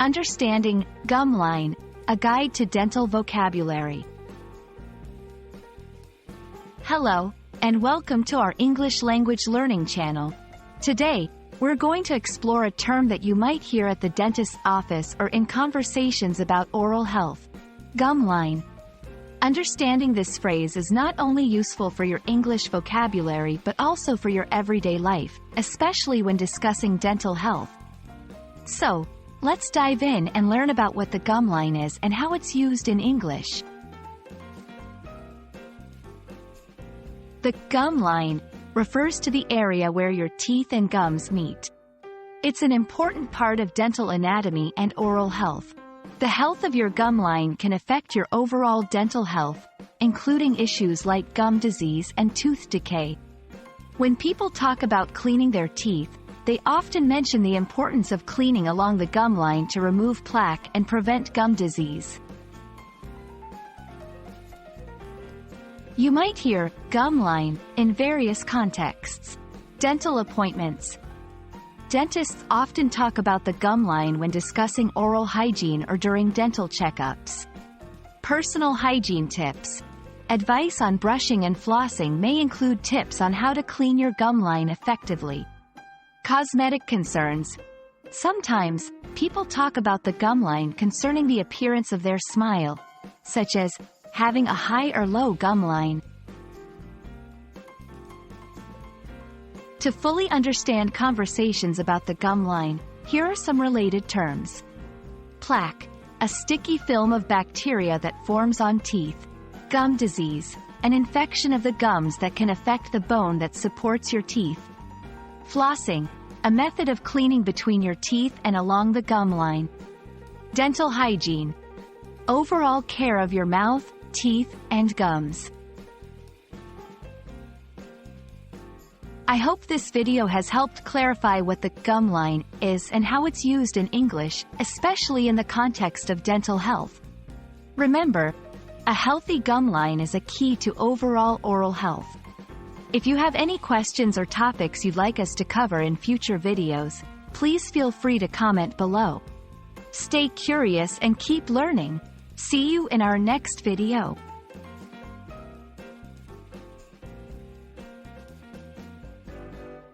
Understanding gum line, a guide to dental vocabulary. Hello, and welcome to our English language learning channel. Today, we're going to explore a term that you might hear at the dentist's office or in conversations about oral health: gum line. Understanding this phrase is not only useful for your English vocabulary but also for your everyday life, especially when discussing dental health. So, let's dive in and learn about what the gum line is and how it's used in English. The gum line refers to the area where your teeth and gums meet. It's an important part of dental anatomy and oral health. The health of your gum line can affect your overall dental health, including issues like gum disease and tooth decay. When people talk about cleaning their teeth, they often mention the importance of cleaning along the gum line to remove plaque and prevent gum disease. You might hear gum line in various contexts. Dental appointments. Dentists often talk about the gum line when discussing oral hygiene or during dental checkups. Personal hygiene tips. Advice on brushing and flossing may include tips on how to clean your gum line effectively. Cosmetic concerns. Sometimes, people talk about the gum line concerning the appearance of their smile, such as having a high or low gum line. To fully understand conversations about the gum line, here are some related terms. Plaque, a sticky film of bacteria that forms on teeth. Gum disease, an infection of the gums that can affect the bone that supports your teeth. Flossing, a method of cleaning between your teeth and along the gum line. Dental hygiene, overall care of your mouth, teeth, and gums. I hope this video has helped clarify what the gum line is and how it's used in English, especially in the context of dental health. Remember, a healthy gum line is a key to overall oral health. If you have any questions or topics you'd like us to cover in future videos, please feel free to comment below. Stay curious and keep learning. See you in our next video.